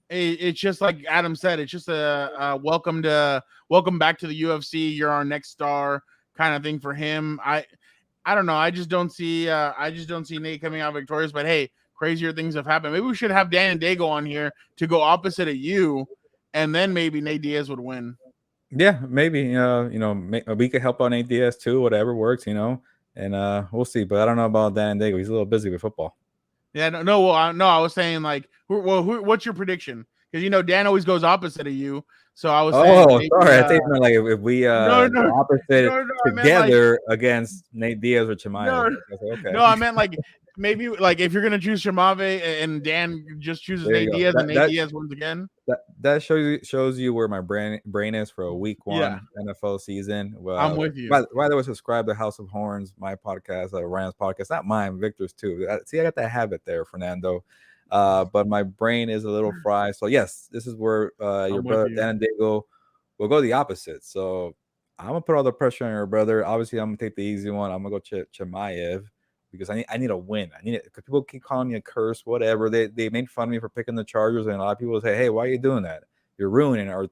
it's just like Adam said. It's just a welcome back to the UFC. You're our next star kind of thing for him. I don't know. I just don't see Nate coming out victorious. But hey, crazier things have happened. Maybe we should have Dan and Dago on here to go opposite of you. And then maybe Nate Diaz would win. Yeah, maybe. We could help out Nate Diaz too. Whatever works, and we'll see. But I don't know about Dan and Dago. He's a little busy with football. Yeah, no. Well, no, I was saying like, what's your prediction? Because Dan always goes opposite of you. So I was saying, maybe, sorry. I think like if we no, go opposite together against Nate Diaz or Chimaev. Okay. No, I meant like maybe like if you're gonna choose Chimaev and Dan just chooses Nate Diaz and Nate Diaz wins again. That shows you where my brain is for a week 1 NFL season. Well, I'm with you. By the way, subscribe to House of Horns, my podcast, Ryan's podcast, not mine, Victor's too. See, I got that habit there, Fernando. But my brain is a little fried. So yes, this is where your brother Dan and Diego will go the opposite. So I'm gonna put all the pressure on your brother. Obviously, I'm gonna take the easy one. I'm gonna go Chimaev because I need a win. I need it because people keep calling me a curse, whatever. They made fun of me for picking the Chargers, and a lot of people say, "Hey, why are you doing that? You're ruining our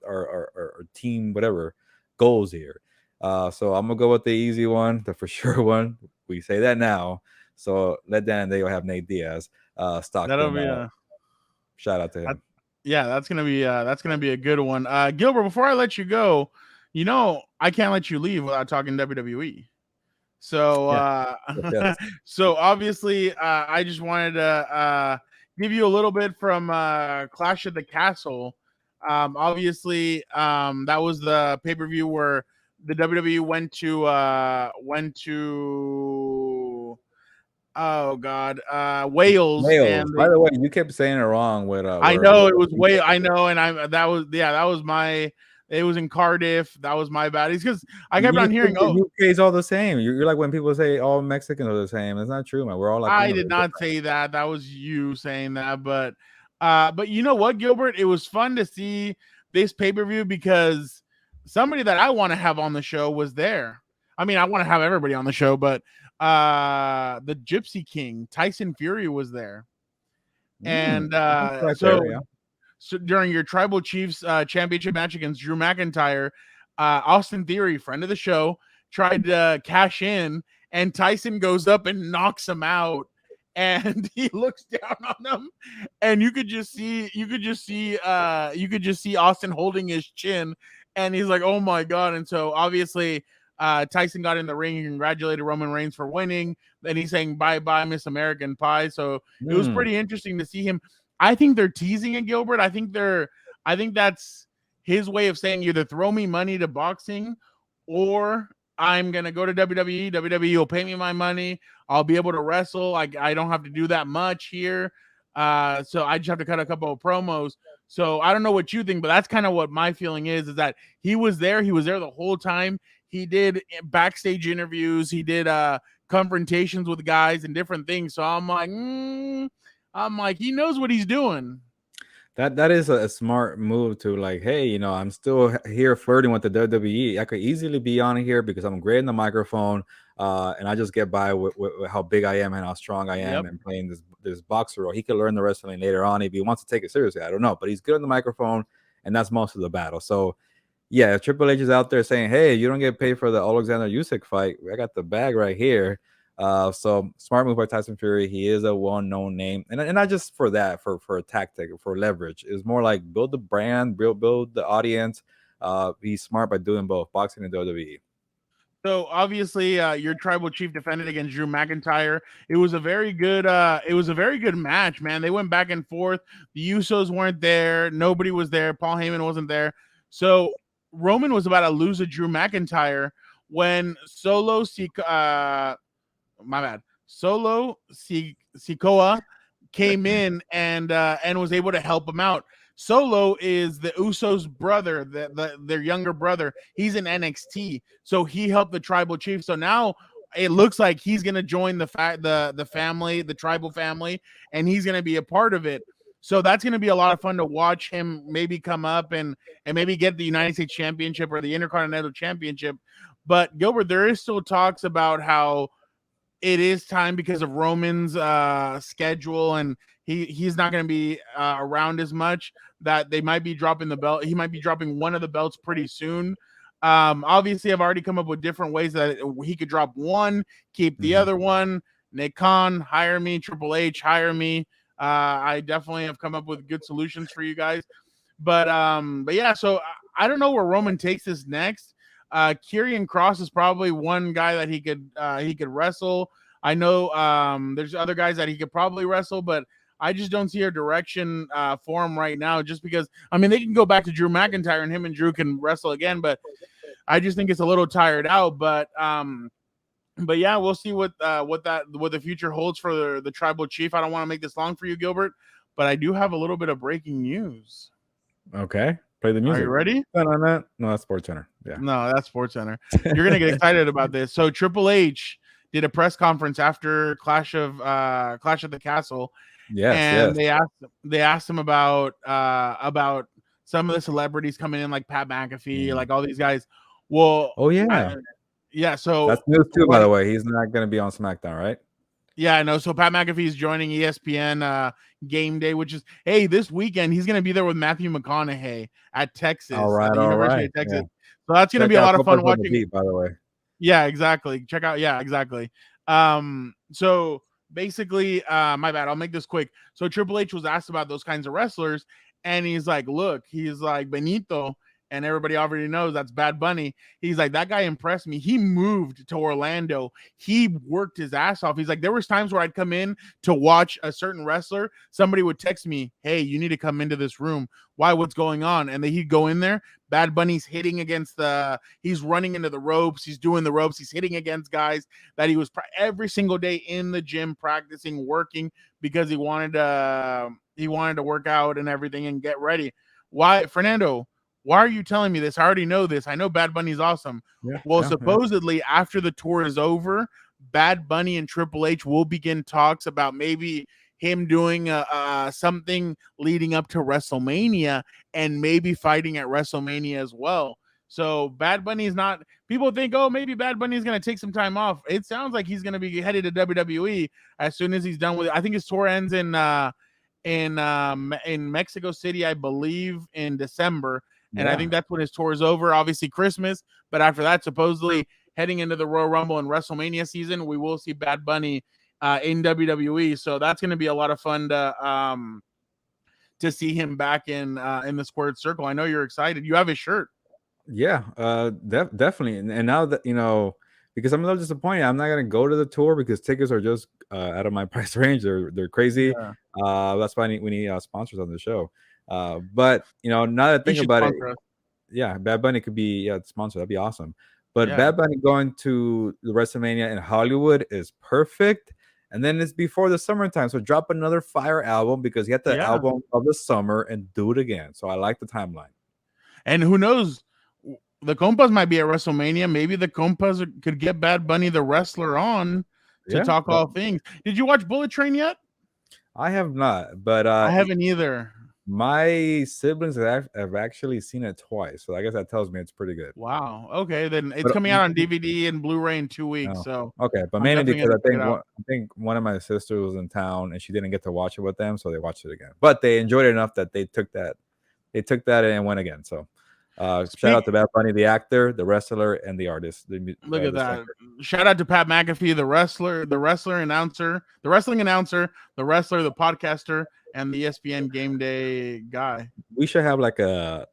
team, whatever goals here." So I'm gonna go with the easy one, the for sure one. We say that now. So let Dan and Diego have Nate Diaz. That'll be shout out to him. That's gonna be a good one. Gilbert, before I let you go, I can't let you leave without talking WWE. So so obviously I just wanted to give you a little bit from Clash at the Castle. Obviously that was the pay-per-view where the WWE went to Wales. And by the way, you kept saying it wrong with I know it was Wales. I know, and that was my. It was in Cardiff. That was my bad. It's because I kept on hearing, UK is all the same. You're like when people say all Mexicans are the same. It's not true, man. We're all like. I did not say that. That was you saying that. But you know what, Gilbert? It was fun to see this pay-per-view because somebody that I want to have on the show was there. I mean, I want to have everybody on the show, but the Gypsy King, Tyson Fury, was there. And so during your Tribal Chiefs championship match against Drew McIntyre, Austin Theory, friend of the show, tried to cash in, and Tyson goes up and knocks him out, and he looks down on him, and you could just see Austin holding his chin, and he's like, "Oh my god!" And so obviously, Tyson got in the ring and congratulated Roman Reigns for winning. Then he's saying "Bye bye, Miss American Pie." So it was pretty interesting to see him. I think they're teasing it, Gilbert. I think that's his way of saying either throw me money to boxing or I'm going to go to WWE. WWE will pay me my money. I'll be able to wrestle. I don't have to do that much here. So I just have to cut a couple of promos. So I don't know what you think, but that's kind of what my feeling is that he was there. He was there the whole time. He did backstage interviews. He did confrontations with guys and different things. So I'm like, he knows what he's doing. That is a smart move to like, hey, I'm still here flirting with the WWE. I could easily be on here because I'm great in the microphone, and I just get by with how big I am and how strong I am and playing this boxer role. He could learn the wrestling later on if he wants to take it seriously. I don't know, but he's good on the microphone, and that's most of the battle. So, yeah, if Triple H is out there saying, hey, you don't get paid for the Alexander Usyk fight, I got the bag right here. So smart move by Tyson Fury. He is a well-known name, and not just for that, for a tactic, for leverage. It's more like build the brand, build the audience. He's smart by doing both boxing and WWE. So obviously, your Tribal Chief defended against Drew McIntyre. It was a very good match, man. They went back and forth. The Usos weren't there. Nobody was there. Paul Heyman wasn't there. So Roman was about to lose to Drew McIntyre when Solo Sikoa came in and was able to help him out. Solo is the Usos' brother, their younger brother. He's in NXT, so he helped the Tribal Chief. So now it looks like he's gonna join the family, the tribal family, and he's gonna be a part of it. So that's gonna be a lot of fun to watch him maybe come up and maybe get the United States Championship or the Intercontinental Championship. But Gilbert, there is still talks about how it is time because of Roman's schedule, and he's not going to be around as much, that they might be dropping the belt. He might be dropping one of the belts pretty soon. Obviously, I've already come up with different ways that he could drop one, keep the other one. Nick Khan, hire me. Triple H, hire me. I definitely have come up with good solutions for you guys. But yeah, so I don't know where Roman takes this next. Karrion Kross is probably one guy that he could wrestle. I know there's other guys that he could probably wrestle, but I just don't see a direction for him right now. Just because, I mean, they can go back to Drew McIntyre and him and Drew can wrestle again, but I just think it's a little tired out. But yeah, we'll see what the future holds for the tribal chief. I don't want to make this long for you, Gilbert, but I do have a little bit of breaking news. Okay. Play the music. Are you ready? No, that's Sports Center. Yeah. No, that's Sports Center. You're gonna get excited about this. So Triple H did a press conference after Clash of the Castle. Yes, and they asked him about some of the celebrities coming in, like Pat McAfee, like all these guys. Well, yeah. So that's news too, by the way. He's not gonna be on SmackDown, right? Yeah, I know. So Pat McAfee is joining ESPN Game Day, which is this weekend. He's going to be there with Matthew McConaughey at Texas, at the University of Texas. Yeah. So that's going to be a lot of fun watching. Beat, by the way. Yeah, exactly. Check out. Yeah, exactly. So basically, my bad. I'll make this quick. So Triple H was asked about those kinds of wrestlers, and he's like, "Look, he's like Benito." And everybody already knows that's Bad Bunny. He's like, that guy impressed me. He moved to Orlando. He worked his ass off. He's like, there was times where I'd come in to watch a certain wrestler. Somebody would text me, hey, you need to come into this room. Why? What's going on? And then he'd go in there. Bad Bunny's hitting against he's running into the ropes. He's doing the ropes. He's hitting against guys that he was every single day in the gym practicing, working because he wanted to work out and everything and get ready. Why, Fernando? Why are you telling me this? I already know this. I know Bad Bunny's awesome. Supposedly after the tour is over, Bad Bunny and Triple H will begin talks about maybe him doing something leading up to WrestleMania and maybe fighting at WrestleMania as well. So Bad Bunny is not. People think, oh, maybe Bad Bunny is going to take some time off. It sounds like he's going to be headed to WWE as soon as he's done with it. I think his tour ends in Mexico City, I believe, in December. And I think that's when his tour is over. Obviously Christmas, but after that, supposedly heading into the Royal Rumble and WrestleMania season, we will see Bad Bunny in WWE. So that's going to be a lot of fun to see him back in the squared circle. I know you're excited. You have his shirt. Yeah, definitely. And now that because I'm a little disappointed, I'm not going to go to the tour because tickets are just out of my price range. They're crazy. Yeah. That's why we need sponsors on the show. But now that I think about it, Bad Bunny could be sponsor. That'd be awesome. But Bad Bunny going to the WrestleMania in Hollywood is perfect. And then it's before the summertime, so drop another fire album because he had the album of the summer and do it again. So I like the timeline. And who knows, the Compas might be at WrestleMania. Maybe the Compas could get Bad Bunny the wrestler on to talk all things. Did you watch Bullet Train yet? I have not, but I haven't either. My siblings have actually seen it twice, so I guess that tells me it's pretty good. Wow. Okay, then it's coming out on DVD and Blu-ray in 2 weeks. So okay, but mainly because I think one of my sisters was in town and she didn't get to watch it with them, so they watched it again. But they enjoyed it enough that they took that and went again. So shout out to Bad Bunny, the actor, the wrestler, and the artist. Look at that! Shout out to Pat McAfee, the wrestling announcer, the wrestler, the podcaster, and the ESPN Game Day guy. We should have like a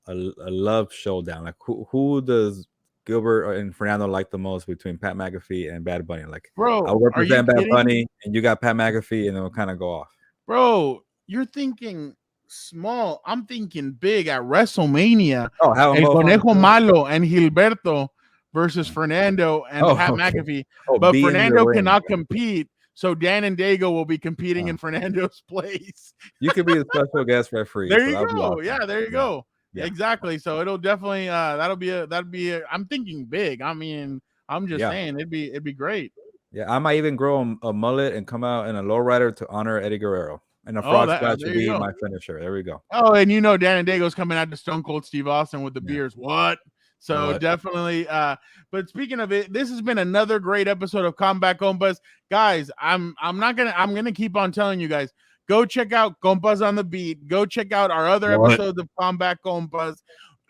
love showdown. Like who does Gilbert and Fernando like the most between Pat McAfee and Bad Bunny? Like, bro, I'll represent Bad Bunny and you got Pat McAfee, and then we'll kind of go off. Bro, you're thinking small. I'm thinking big at WrestleMania. Oh, how El Conejo Malo and Gilberto versus Fernando and Pat McAfee. But Fernando cannot compete. So Dan and Dago will be competing in Fernando's place. You could be the special guest referee. There you go. Awesome. Yeah, there you go. Yeah. Exactly. So it'll definitely that'll be a I'm thinking big. I mean, I'm just saying it'd be great. Yeah, I might even grow a mullet and come out in a lowrider to honor Eddie Guerrero. And a frog splash would be my finisher. There we go. Oh, and Dan and Dago's coming out to Stone Cold Steve Austin with the beers. What? So definitely, but speaking of it, this has been another great episode of Combat Compas. Guys, I'm gonna keep on telling you guys, go check out Compas on the Beat. Go check out our other episodes of Combat Compas.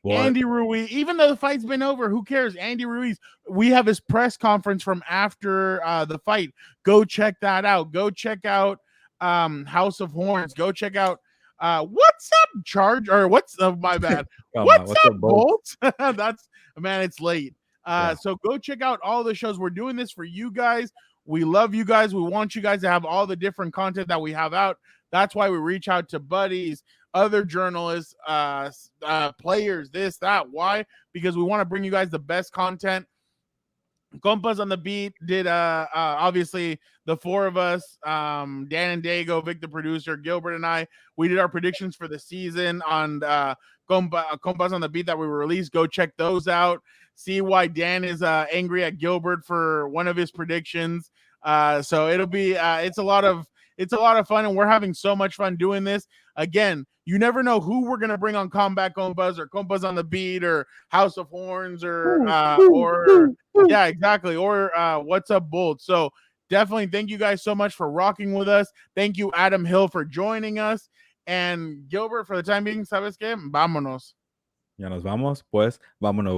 Andy Ruiz, even though the fight's been over, who cares? Andy Ruiz, we have his press conference from after the fight. Go check that out. Go check out House of Horns. Go check out what's up, Charge, or what's my bad. what's up, Bolt? That's, man, it's late. So go check out all the shows. We're doing this for you guys. We love you guys. We want you guys to have all the different content that we have out. That's why we reach out to buddies, other journalists, players, this, that. Why? Because we want to bring you guys the best content. Compas on the Beat did obviously the four of us, Dan and Diego, Vic the producer, Gilbert and I, we did our predictions for the season on Compas on the Beat that we released. Go check those out. See why Dan is angry at Gilbert for one of his predictions. So it'll be it's a lot of fun, and we're having so much fun doing this. Again, you never know who we're gonna bring on Combat Compas or Compas on the Beat or House of Horns or yeah, exactly, or What's Up Bolt. So definitely thank you guys so much for rocking with us. Thank you, Adam Hill, for joining us. And Gilbert, for the time being, ¿sabes qué? Vámonos. Ya nos vamos, pues vámonos.